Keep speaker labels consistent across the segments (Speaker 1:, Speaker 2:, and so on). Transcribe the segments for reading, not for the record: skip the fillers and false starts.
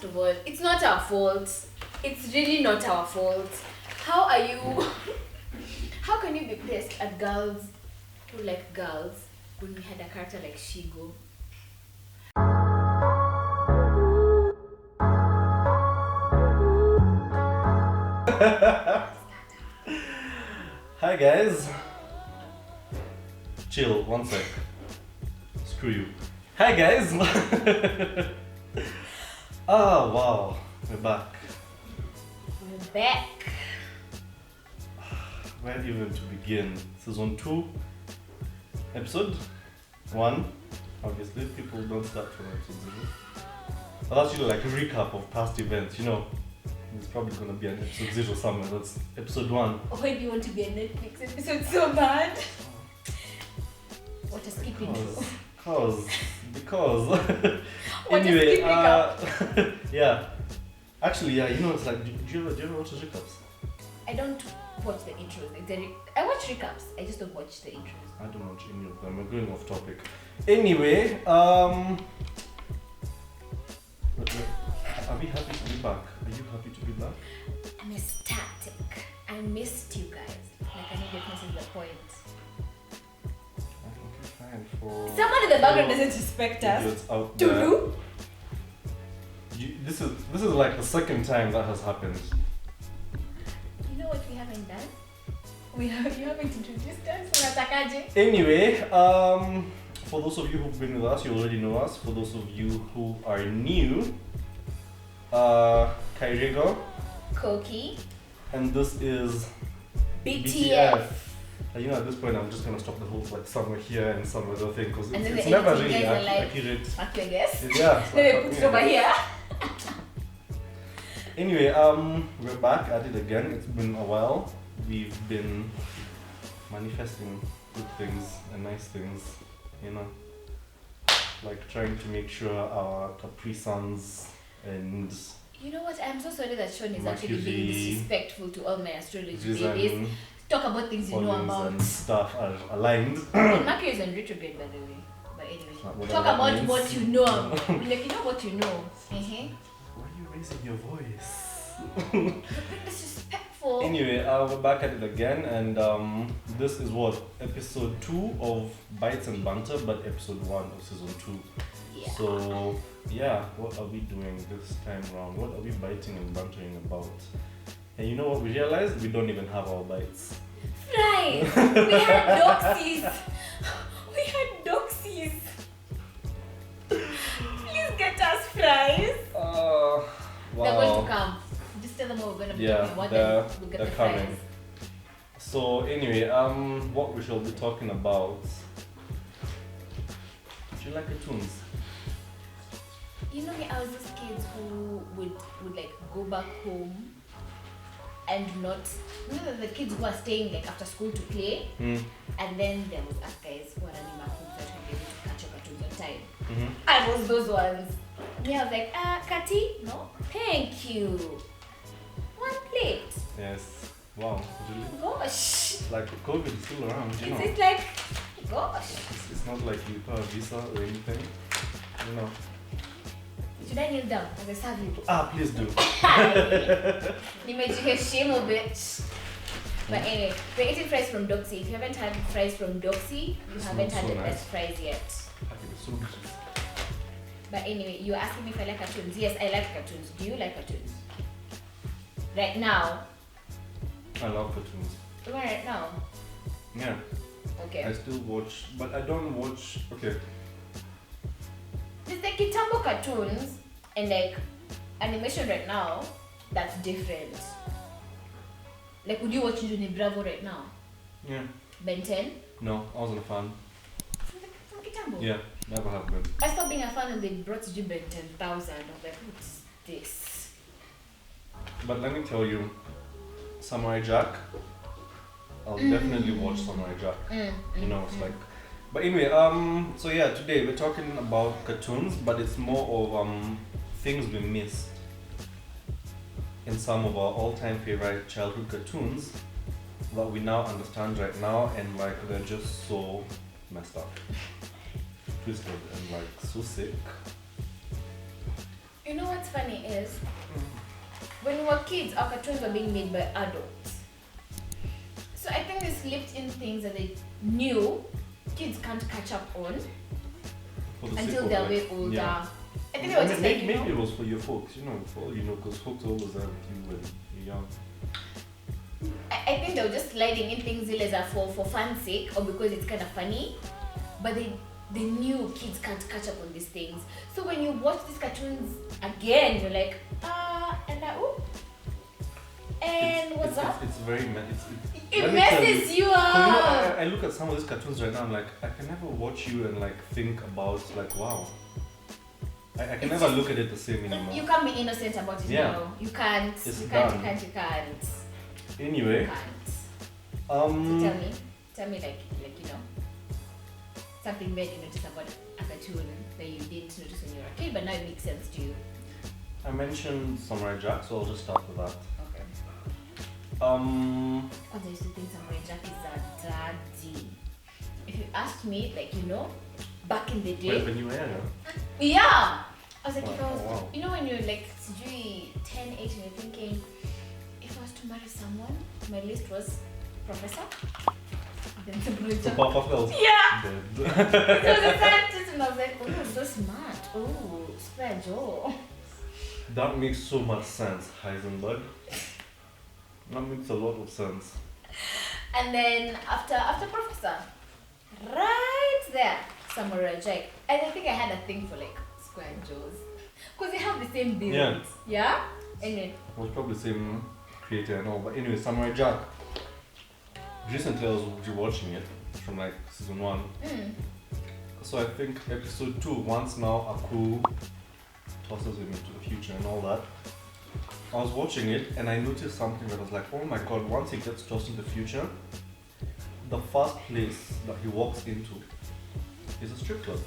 Speaker 1: first of all, it's not our fault. It's really not our fault. How are you? How can you be pissed at girls who like girls when we had a character like Shigo?
Speaker 2: Hi guys. Chill, one sec. Screw you. Hi guys. Oh wow, we're back.
Speaker 1: We're back.
Speaker 2: Where even to begin? Season 2, episode 1. Obviously, people don't start from episode 0. But that's usually like a recap of past events, you know. There's probably gonna be an episode 0 somewhere. That's episode 1.
Speaker 1: Why do you want to be a Netflix episode so bad? What a skip intro.
Speaker 2: Because.
Speaker 1: What a
Speaker 2: Anyway,
Speaker 1: skip recap.
Speaker 2: yeah. Actually, yeah, you know, it's like, do you ever watch the recaps?
Speaker 1: I don't watch the intros. I watch recaps. I just don't watch the intros.
Speaker 2: I don't watch any of them. We're going off topic. Anyway, are we happy to be back? Are you happy to be back?
Speaker 1: I'm ecstatic. I missed you guys. Like I know you're missing the point.
Speaker 2: Okay, fine. For
Speaker 1: Someone in the background doesn't respect us.
Speaker 2: idiots out
Speaker 1: To
Speaker 2: there.
Speaker 1: do?
Speaker 2: This is like the second time that has happened.
Speaker 1: You know what we haven't done? You haven't introduced us. Unatakaje?
Speaker 2: Anyway, for those of you who've been with us, you already know us. For those of you who are new, Kairigo,
Speaker 1: Koki.
Speaker 2: and this is
Speaker 1: BTF.
Speaker 2: And you know, at this point, I'm just gonna stop the whole like somewhere here and some other thing because
Speaker 1: And then
Speaker 2: it's
Speaker 1: the
Speaker 2: never
Speaker 1: editing
Speaker 2: really
Speaker 1: guys are like,
Speaker 2: accurate.
Speaker 1: Mark your guess.
Speaker 2: Yeah. it's
Speaker 1: Then
Speaker 2: like,
Speaker 1: we put it over here.
Speaker 2: Anyway, we're back at it again. It's been a while. We've been manifesting good things and nice things, you know, like trying to make sure our Capri Suns and
Speaker 1: You know what? I'm so sorry that Sean is actually
Speaker 2: Mercury,
Speaker 1: being disrespectful to all my astrology
Speaker 2: Jisan,
Speaker 1: babies. Talk about things you know
Speaker 2: Pollens
Speaker 1: about.
Speaker 2: and stuff are aligned.
Speaker 1: And Mercury is on retrograde, by the way. But anyway,
Speaker 2: Not what
Speaker 1: talk
Speaker 2: that
Speaker 1: about
Speaker 2: means.
Speaker 1: what you know. Like, you know what you know.
Speaker 2: Why are you raising your voice?
Speaker 1: You're being disrespectful.
Speaker 2: Anyway, we're back at it again, and this is what, episode 2 of Bites and Banter, but episode 1 of season 2.
Speaker 1: Yeah.
Speaker 2: So, yeah, what are we doing this time around? What are we biting and bantering about? And you know what we realized? We don't even have our bites.
Speaker 1: Right! We had doxies! We had doxies! Please get us fries!
Speaker 2: Wow.
Speaker 1: They're going to come. Just tell them what we're going to be talking about, then we'll get
Speaker 2: they're
Speaker 1: the
Speaker 2: coming.
Speaker 1: fries.
Speaker 2: So anyway, what we shall be talking about. Do you like cartoons?
Speaker 1: You know me, I was those kids who would like go back home and not, you know, the kids who are staying like after school to play, and then there was us guys who are running back home so that we be able to catch your cartoons on time. I was those ones. Me, I was like, Kati, no, thank you. One plate.
Speaker 2: Yes. Wow. Really?
Speaker 1: Gosh.
Speaker 2: Like COVID is still around, you know.
Speaker 1: It's like, gosh.
Speaker 2: It's not like you got a visa or anything, you know.
Speaker 1: Should I kneel down as I serve you?
Speaker 2: Please do.
Speaker 1: You made you shame a bit. But anyway, we're eating fries from Doxy. If you haven't had fries from Doxy, you haven't had
Speaker 2: so
Speaker 1: the
Speaker 2: nice.
Speaker 1: best fries yet.
Speaker 2: It's so good.
Speaker 1: But anyway, you were asking me if I like cartoons. Yes, I like cartoons. Do you like cartoons? Right now?
Speaker 2: I love cartoons.
Speaker 1: Even right now?
Speaker 2: Yeah.
Speaker 1: Okay.
Speaker 2: I still watch, but I don't watch. Okay.
Speaker 1: There's like Kitambo cartoons and like animation right now that's different. Like, would you watch Johnny Bravo right now?
Speaker 2: Yeah.
Speaker 1: Ben 10?
Speaker 2: No, I wasn't a fan.
Speaker 1: From Kitambo?
Speaker 2: Yeah, never have been.
Speaker 1: I stopped being a fan when they brought you Ben 10,000. I was like, what's this?
Speaker 2: But let me tell you, Samurai Jack. I'll definitely watch Samurai Jack. You know, it's like. But anyway, so yeah, today we're talking about cartoons, but it's more of things we missed in some of our all-time favorite childhood cartoons that we now understand right now, and like they're just so messed up, twisted, and like so sick.
Speaker 1: You know what's funny is, when we were kids, our cartoons were being made by adults. So I think they slipped in things that they knew kids can't catch up on
Speaker 2: For the
Speaker 1: until
Speaker 2: sake of,
Speaker 1: they're
Speaker 2: like,
Speaker 1: way older.
Speaker 2: yeah.
Speaker 1: I think they were just like, you
Speaker 2: maybe
Speaker 1: know,
Speaker 2: it was for your folks, for all you know, because folks always there with you when you're young.
Speaker 1: I think they were just sliding in things either for fun's sake or because it's kind of funny. But they knew kids can't catch up on these things. So when you watch these cartoons again, you're like, and what's up?
Speaker 2: It's very
Speaker 1: It
Speaker 2: let me tell
Speaker 1: messes you
Speaker 2: Because,
Speaker 1: up.
Speaker 2: I look at some of these cartoons right now. I'm like, I can never watch you and like think about like, wow. I can
Speaker 1: It's
Speaker 2: never
Speaker 1: just-
Speaker 2: look at it the same anymore.
Speaker 1: You can't be innocent about it
Speaker 2: Yeah.
Speaker 1: now. You can't.
Speaker 2: It's
Speaker 1: You can't.
Speaker 2: done.
Speaker 1: You can't. You can't.
Speaker 2: Anyway,
Speaker 1: You can't. So
Speaker 2: um,
Speaker 1: tell me, like something bad you notice about a cartoon that you didn't notice when you were a kid, but now it makes sense to you.
Speaker 2: I mentioned Samurai Jack, so I'll just start with that.
Speaker 1: Okay.
Speaker 2: Um,
Speaker 1: I used to think Samurai Jack is a daddy. If you asked me, back in the day,
Speaker 2: when you were younger.
Speaker 1: yeah, I was like, if I was,
Speaker 2: Wow.
Speaker 1: you know, when you're like 10, 8, and you're thinking, if I was to marry someone, my list was professor, then Samurai
Speaker 2: So
Speaker 1: Jack.
Speaker 2: Powerpuff Girls.
Speaker 1: Yeah.
Speaker 2: Dead.
Speaker 1: It was a scientist, and I was like, oh, so smart. Oh, square jaw.
Speaker 2: That makes so much sense, Heisenberg. That makes a lot of sense.
Speaker 1: And then after professor, right there, Samurai Jack. And I think I had a thing for like square jaws, because they have the same build.
Speaker 2: Yeah.
Speaker 1: Yeah. Anyway.
Speaker 2: It was probably the same creator and all, but anyway, Samurai Jack. Recently I was rewatching it from like season 1. So I think episode 2, once now Aku tosses him into the future and all that. I was watching it and I noticed something that was like, oh my god, once he gets tossed in the future, the first place that he walks into is a strip club.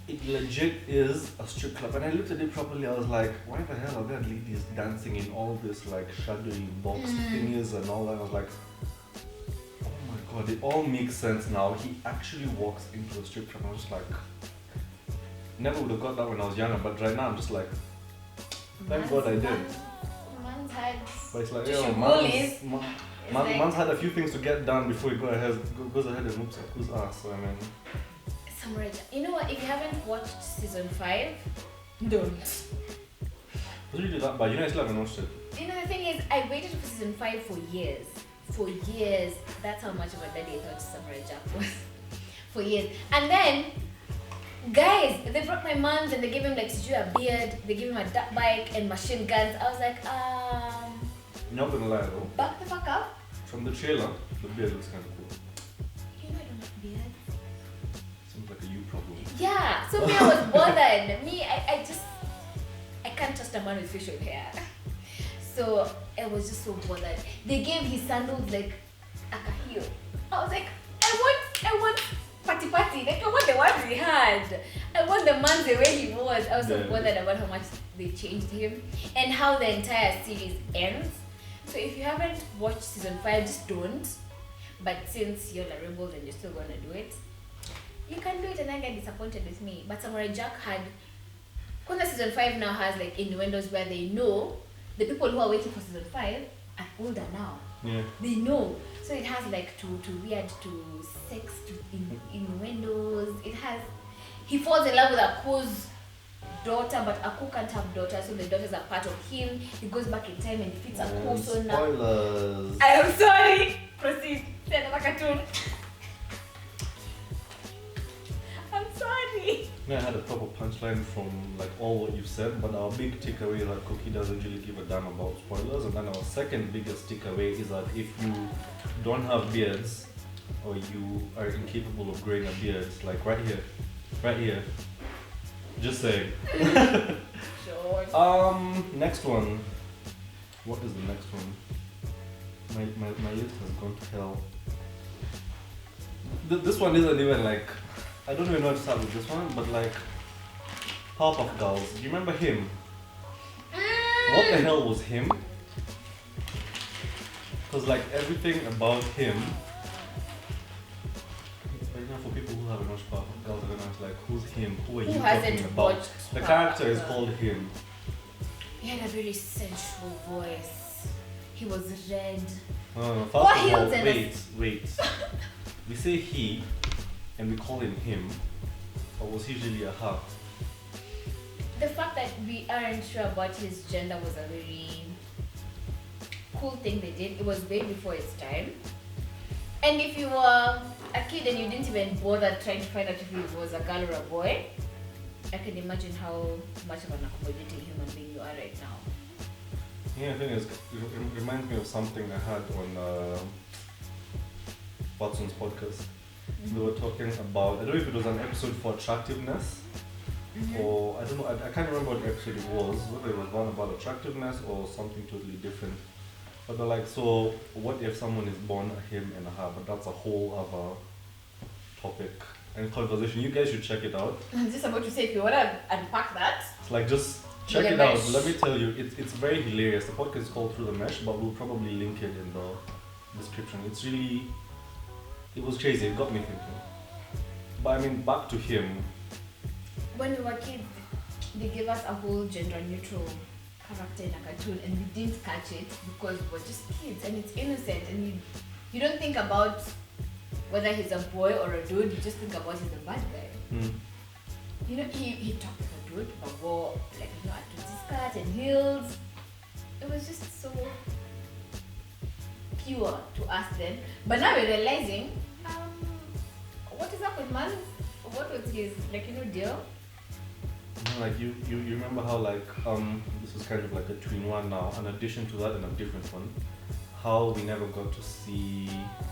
Speaker 2: It legit is a strip club, and I looked at it properly. I was like, why the hell are there ladies dancing in all this like shadowy box thingies and all that? I was like, oh my god, it all makes sense now. He actually walks into a strip club. I was just like, never would have got that when I was younger, but right now I'm just like, thank god I did.
Speaker 1: Man's had.
Speaker 2: But it's like,
Speaker 1: Just
Speaker 2: yo,
Speaker 1: your
Speaker 2: man's,
Speaker 1: bullies.
Speaker 2: man's had a few things to get done before he goes ahead and whoops Aku's ass. So I mean,
Speaker 1: Samurai Jack. You know what? If you haven't watched season 5, don't.
Speaker 2: I was really that bad. I still haven't watched it.
Speaker 1: You know, the thing is, I waited for season 5 for years. For years. That's how much of a daddy I thought Samurai Jack was. For years. And then, guys, they brought my mom and they gave him like a beard, they gave him a dirt bike and machine guns. I was like,
Speaker 2: Not gonna lie though,
Speaker 1: back the fuck up.
Speaker 2: from the trailer, the beard looks kind of cool.
Speaker 1: You know I don't have beard.
Speaker 2: Seems like a you problem.
Speaker 1: Yeah, so me, I was bothered. I can't trust a man with facial hair. So I was just so bothered. They gave his sandals like a heel. I was like, I want party. Like I want the ones he had. I want the man the way he was. I was so
Speaker 2: Yeah.
Speaker 1: bothered about how much they changed him and how the entire series ends. So if you haven't watched season 5, just don't. But since you're a rebel and you're still gonna do it, you can do it and then get disappointed with me. But Samurai Jack had, because season 5 now has like innuendos where they know the people who are waiting for season 5 are older now.
Speaker 2: Yeah.
Speaker 1: They know. So it has like to weird to sex to innuendos. It has, he falls in love with Aku's daughter, but Aku can't have daughters, so the daughters are part of him. He goes back in time and defeats Aku. So now
Speaker 2: Spoilers.
Speaker 1: I am sorry. Proceed. Say another cartoon. I'm sorry.
Speaker 2: I had a proper punchline from like all what you've said, but our big takeaway is that Cookie doesn't really give a damn about spoilers. And then our second biggest takeaway is that if you don't have beards or you are incapable of growing a beard, like right here, just saying.
Speaker 1: Sure.
Speaker 2: Next one. What is the next one? My list has gone to hell. This one isn't even like, I don't even know how to start with this one, but like Powerpuff Girls. Do you remember him? What the hell was him? Because like everything about him. Now for people who haven't watched Powerpuff Girls, they're gonna be like, who's him? Who are you
Speaker 1: hasn't
Speaker 2: talking about?
Speaker 1: watched
Speaker 2: The
Speaker 1: Powerpuff
Speaker 2: character is
Speaker 1: Girls?
Speaker 2: called him.
Speaker 1: He had a very sensual voice. He was red.
Speaker 2: No, first
Speaker 1: What
Speaker 2: of all,
Speaker 1: heels and
Speaker 2: wait. We say he, and we call him him, or was he really a her?
Speaker 1: The fact that we aren't sure about his gender was a very cool thing they did. It was way before its time. And if you were a kid and you didn't even bother trying to find out if he was a girl or a boy, I can imagine how much of an accommodating human being you are right now.
Speaker 2: Yeah, the thing is, it reminds me of something I had on Watson's podcast. They were talking about, I don't know if it was an episode for attractiveness, or I don't know, I can't remember what episode it was, whether it was one about attractiveness or something totally different. But they're like, so what if someone is born a him and a her? But that's a whole other topic and conversation. You guys should check it out.
Speaker 1: I was just about to say, if you want to unpack that.
Speaker 2: It's like, just check it out. Let me tell you, it's very hilarious. The podcast is called Through the Mesh, but we'll probably link it in the description. It's really, it was crazy. It got me thinking. But I mean, back to him.
Speaker 1: When we were kids, they gave us a whole gender neutral character in a cartoon, and we didn't catch it because we were just kids and it's innocent, and you don't think about whether he's a boy or a dude. You just think about he's a bad guy. You know, he talked like a dude, but wore like, you know, a tootie skirt and heels. It was just so pure to us then. But now we're realizing, what is up with man? What was his, like, you know, deal?
Speaker 2: Like you remember how like this is kind of like a twin one now, an addition to that and a different one. How we never got to see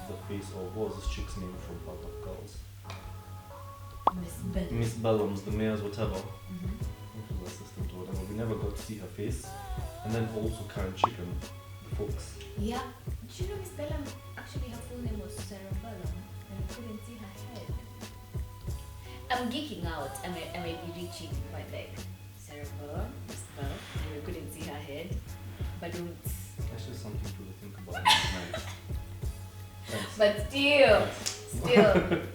Speaker 2: the face of, what was this chick's name from Powerpuff Girls? Miss Bellums, the mayor's whatever. Which was assistant or whatever. We never got to see her face. And then also Karen Chicken, the folks.
Speaker 1: Yeah. Did you know Miss Bellum, actually her full name was Sarah Bellum, and I couldn't see her head. I'm geeking out. I might be reaching, but like Sarah Bellum, Miss Bellum, and we couldn't see her head. But don't.
Speaker 2: That's just something to think about. Nice. Thanks.
Speaker 1: But still,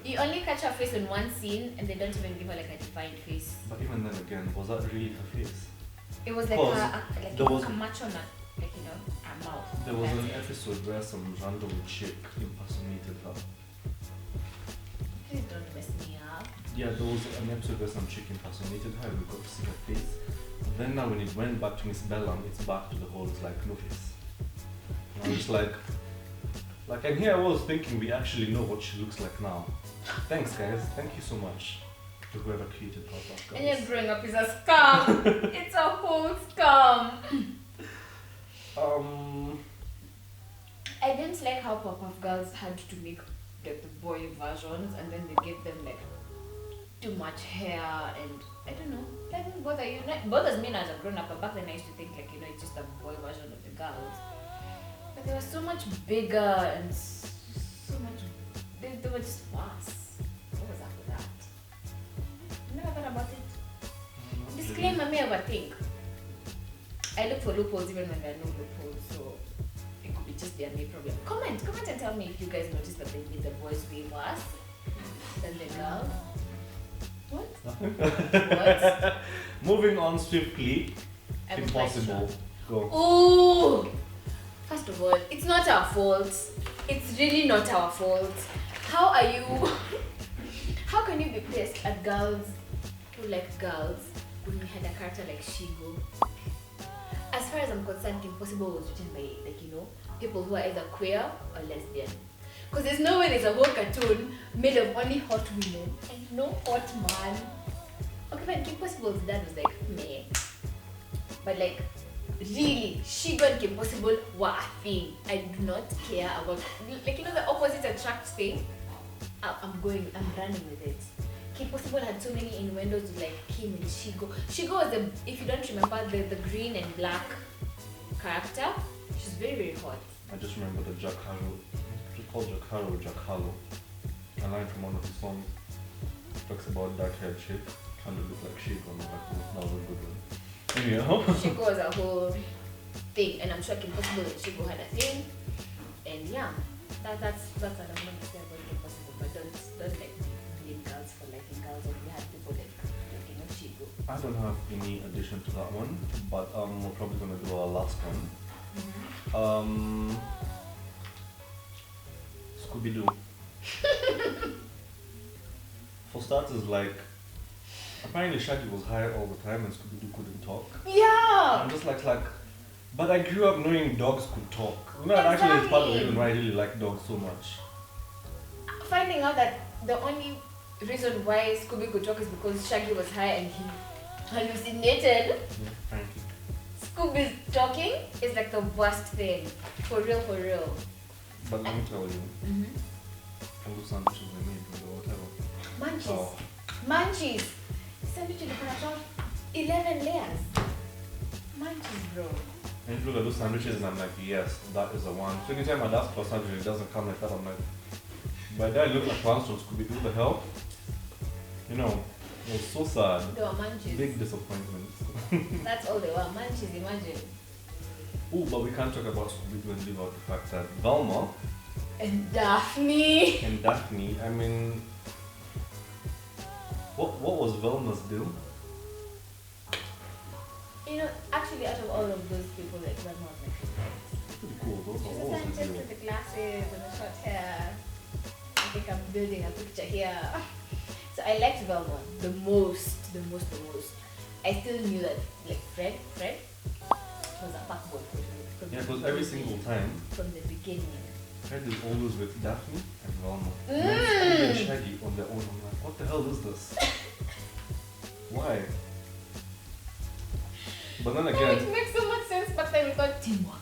Speaker 1: you only catch her face in one scene, and they don't even give her like a defined face.
Speaker 2: But even then again, was that really her face?
Speaker 1: It was like
Speaker 2: there was
Speaker 1: a macho, not like, you know, a mouth.
Speaker 2: There was an episode where some random chick impersonated her.
Speaker 1: Please don't mess me up.
Speaker 2: Yeah, there was an episode where some chick impersonated her and we got to see her face. And then now when it went back to Miss Bellum, it's back to the whole, it's like, no face. And I'm just like, and here I was thinking we actually know what she looks like now. Thanks guys, thank you so much to whoever created Powerpuff Girls.
Speaker 1: And you're growing up is a scam. It's a whole scam. I didn't like how Powerpuff Girls had to make like the boy versions, and then they gave them like too much hair, and I don't know. That didn't bother you. It bothers me now as a grown up, but back then I used to think like, you know, it's just a boy version of the girls. But they were so much bigger and so much. They were just worse. What was up with that? You never thought about it? Disclaimer, me overthink. I look for loopholes even when there are no loopholes, so it could be just their main problem. Comment and tell me if you guys noticed that they made the boys way worse than the girls. What?
Speaker 2: Moving on swiftly.
Speaker 1: I'm
Speaker 2: Impossible. Go.
Speaker 1: Ooh! First of all, it's not our fault. It's really not our fault. How are you? How can you be pissed at girls who like girls when you had a character like Shigo? As far as I'm concerned, Impossible was written by, like, you know, people who are either queer or lesbian. Because there's no way there's a whole cartoon made of only hot women and no hot man. Okay, fine, Impossible's dad was like, meh. But like, really, Shigo and Kim Possible were a thing. I do not care about, like, you know, the opposite attracts thing. I'm running with it. Kim Possible had so many innuendos with like Kim and Shigo. Shigo was the, if you don't remember, the green and black character. She's very, very hot.
Speaker 2: I just remember the Jack Harlow. It's called Jack Harlow or Jack Harlow. A line from one of his songs talks about dark haired chick trying to look like Shigo. I'm like, oh, that was a good one. Anyhow.
Speaker 1: Shigo was a whole thing, and I'm sure Kim Possible and Shigo had a thing. And yeah, that's what I'm going to say about Kim Possible, but don't like me. for like in girls, and we had people like you know, Chigo.
Speaker 2: I don't have any addition to that one, but we're probably gonna do our last one. Scooby-Doo. For starters, like, apparently Shaggy was high all the time and Scooby-Doo couldn't talk.
Speaker 1: Yeah.
Speaker 2: I'm just like, but I grew up knowing dogs could talk. You know, actually it's part of the reason why I really like dogs so much.
Speaker 1: Finding out that the only reason why Scooby could talk is because Shaggy was high and he hallucinated.
Speaker 2: Yeah, frankly.
Speaker 1: Scooby's talking is like the worst thing. For real, for real.
Speaker 2: But let me tell you, all the sandwiches I made or whatever.
Speaker 1: Munchies.
Speaker 2: Oh.
Speaker 1: Munchies. Sandwiches have 11 layers. Munchies, bro.
Speaker 2: And you look at those sandwiches and I'm like, yes, that is the one. So anytime I'd ask for a sandwich, it doesn't come like that. I'm like, by then I look like plans from Scooby-Doo, the hell? You know, it was so sad.
Speaker 1: They were munchies.
Speaker 2: Big disappointment.
Speaker 1: That's all they were. Munchies, imagine.
Speaker 2: Oh, but we can't talk about Scooby-Doo and leave out the fact that Velma
Speaker 1: And Daphne.
Speaker 2: and Daphne, I mean, what was Velma's deal?
Speaker 1: You know, actually, out of all of those people, like Velma was my favorite.
Speaker 2: Pretty cool though.
Speaker 1: She's
Speaker 2: What
Speaker 1: a
Speaker 2: was the
Speaker 1: scientist
Speaker 2: deal?
Speaker 1: with the glasses and the short hair. I think I'm building a picture here. So I liked Velma the most. I still knew that, like, Fred was a backbone for me.
Speaker 2: Yeah, because every single time,
Speaker 1: From the beginning.
Speaker 2: Fred is always with Daphne and Velma. And then Scooby and Shaggy on their own. I'm like, what the hell is this? Why? But then
Speaker 1: No,
Speaker 2: again,
Speaker 1: it makes so much sense, but then we got teamwork.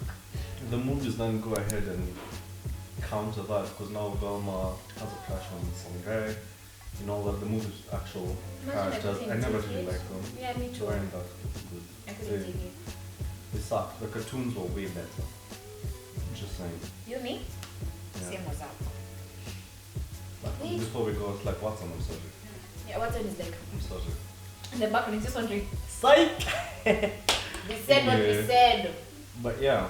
Speaker 2: the movies then go ahead and counter that because now Velma has a crush on some guy. You know, like the movie's actual
Speaker 1: Imagine
Speaker 2: characters. I
Speaker 1: everything
Speaker 2: never
Speaker 1: to
Speaker 2: really
Speaker 1: it.
Speaker 2: liked them.
Speaker 1: Yeah, me too.
Speaker 2: Weren't that good.
Speaker 1: I couldn't
Speaker 2: They,
Speaker 1: take it.
Speaker 2: they sucked. The cartoons were way better. Just saying.
Speaker 1: You, me?
Speaker 2: Yeah.
Speaker 1: Same was up.
Speaker 2: But
Speaker 1: Wait.
Speaker 2: before we go, it's like, what's on? I'm sorry.
Speaker 1: Yeah, what's on is like,
Speaker 2: I'm sorry.
Speaker 1: in the background, it's just wondering,
Speaker 2: Psych!
Speaker 1: we said what we
Speaker 2: Anyway.
Speaker 1: said.
Speaker 2: But yeah.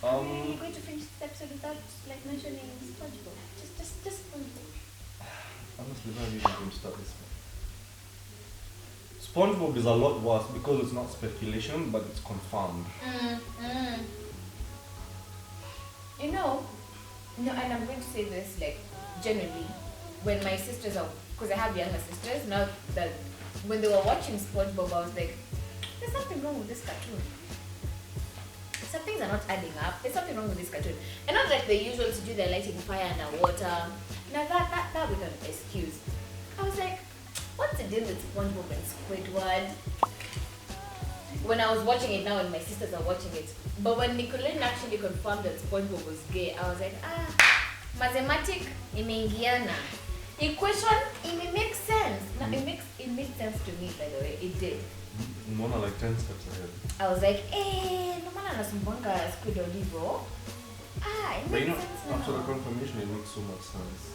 Speaker 1: Are we going to finish this episode without like mentioning SpongeBob? Just SpongeBob.
Speaker 2: Honestly, why are we even going to start this one? SpongeBob is a lot worse because it's not speculation, but it's confirmed.
Speaker 1: You know, no, and I'm going to say this like genuinely, when my sisters are, because I have younger sisters, now that when they were watching SpongeBob, I was like, there's something wrong with this cartoon. Some things are not adding up. There's something wrong with this cartoon. And not like the usual to do the lighting fire underwater. Now that we can excuse. I was like, what's the deal with SpongeBob and Squidward? When I was watching it now and my sisters are watching it. But when Nicolene actually confirmed that SpongeBob was gay, I was like, mathematic imeingiana. Equation, it makes sense. Now it made sense to me, by the way. It did.
Speaker 2: More like 10 steps ahead.
Speaker 1: I was like, no man anasumbwanga Squidward hivyo. It
Speaker 2: But you
Speaker 1: makes
Speaker 2: know,
Speaker 1: sense
Speaker 2: after the
Speaker 1: now.
Speaker 2: confirmation, it makes so much sense.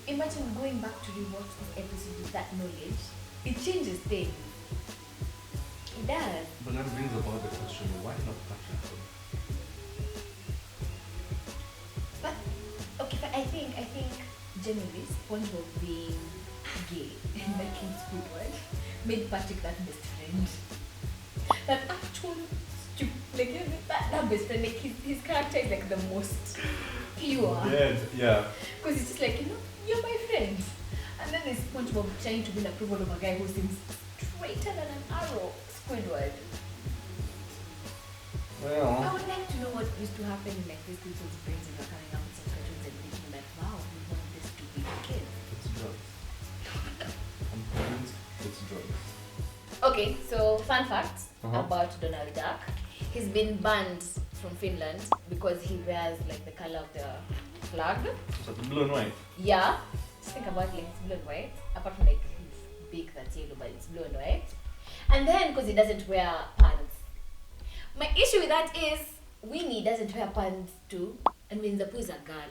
Speaker 1: Imagine going back to rewatch this episode with that knowledge. It changes things. It does.
Speaker 2: But that brings about the question, why not Patrick?
Speaker 1: But okay, but I think generally SpongeBob being gay and liking Squidward made Patrick that best friend. That actual stupid, like you know, that best friend, like his character is like the most pure.
Speaker 2: Yeah.
Speaker 1: Because it's just like, you know, you're my friend. And then there's SpongeBob trying to win approval of a guy who seems straighter than an arrow, Squidward. I
Speaker 2: Well,
Speaker 1: would like to know what used to happen in like these people's brains when they're coming out with some cartoons and thinking like, wow, we want this to be the kid.
Speaker 2: it's drugs. I'm convinced it's drugs.
Speaker 1: Okay, so fun fact
Speaker 2: Uh-huh.
Speaker 1: about Donald Duck. He's been banned from Finland because he wears like the color of the flag.
Speaker 2: So the blue and white.
Speaker 1: Yeah, just think about like it's blue and white. Apart from like his beak that's yellow, but it's blue and white. And then because he doesn't wear pants. My issue with that is Winnie doesn't wear pants too, and Winnie the Pooh is a girl.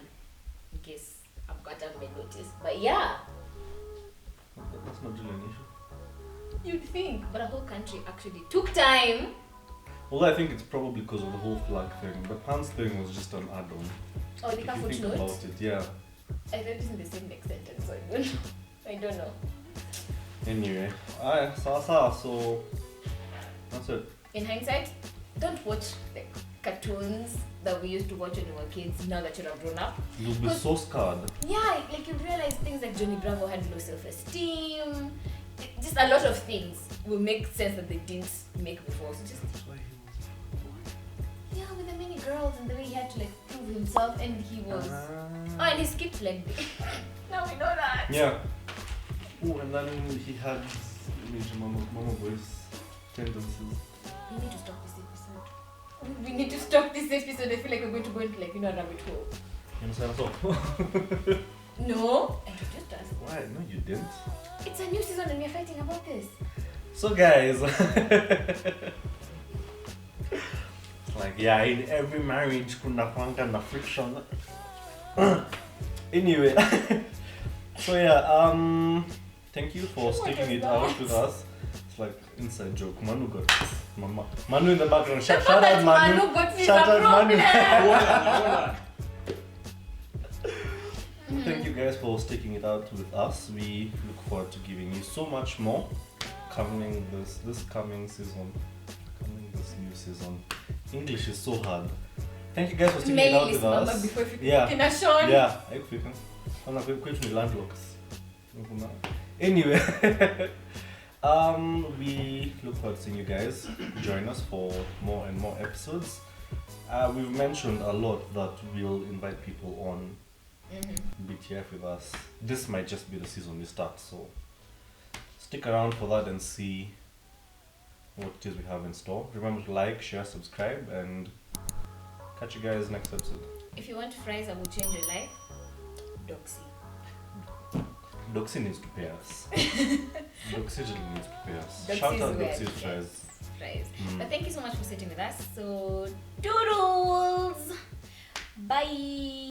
Speaker 1: In case I've gotten my notice, but yeah,
Speaker 2: That's not really an issue.
Speaker 1: you'd think, but a whole country actually took time.
Speaker 2: Well, I think it's probably because of the whole flag thing. The pants thing was just an add-on.
Speaker 1: Oh,
Speaker 2: If
Speaker 1: like
Speaker 2: you
Speaker 1: a
Speaker 2: think
Speaker 1: footnote.
Speaker 2: about it, yeah.
Speaker 1: I read this in the same next sentence, so I don't know. I don't know.
Speaker 2: Anyway, so that's it.
Speaker 1: In hindsight, don't watch like cartoons that we used to watch when we were kids. Now that you're grown up,
Speaker 2: You'll be so scared.
Speaker 1: yeah, like you realize things like Johnny Bravo had low self-esteem. Just a lot of things will make sense that they didn't make before. So just
Speaker 2: That's why he was.
Speaker 1: yeah, with the many girls and the way he had to like prove himself, and he was oh, and he skipped leg day. Now we know that.
Speaker 2: Yeah. Oh, and then he had mama voice tendencies.
Speaker 1: We need to stop this episode. We need to stop this episode. I feel like we're going to go into like a rabbit hole.
Speaker 2: You understand? So.
Speaker 1: No, introduced us.
Speaker 2: Why? No, you didn't.
Speaker 1: It's a new season and we're fighting about this.
Speaker 2: So guys, like yeah, in every marriage kuna kwanga na friction. Anyway, so yeah, thank you for sticking it out with us. It's like inside joke. Manu got Manu in the background. Shout out Manu. Shout out Manu. Thank you guys for sticking it out with us. We look forward to giving you so much more coming this coming season. Coming this new season. English is so hard. Thank you guys for sticking it out with us. Yeah. Yeah. Anyway, we look forward to seeing you guys. Join us for more and more episodes. We've mentioned a lot that we'll invite people on. BTF with us. This might just be the season we start, so stick around for that and see what it is we have in store. Remember to like, share, subscribe, and catch you guys next episode.
Speaker 1: If you want fries, I will change your life. Doxy.
Speaker 2: Doxy needs to pay us. Doxy really needs to pay us.
Speaker 1: Doxy's
Speaker 2: Shout out
Speaker 1: weird,
Speaker 2: Doxy's
Speaker 1: yes.
Speaker 2: fries.
Speaker 1: But thank you so much for sitting with us. So, doodles! Bye!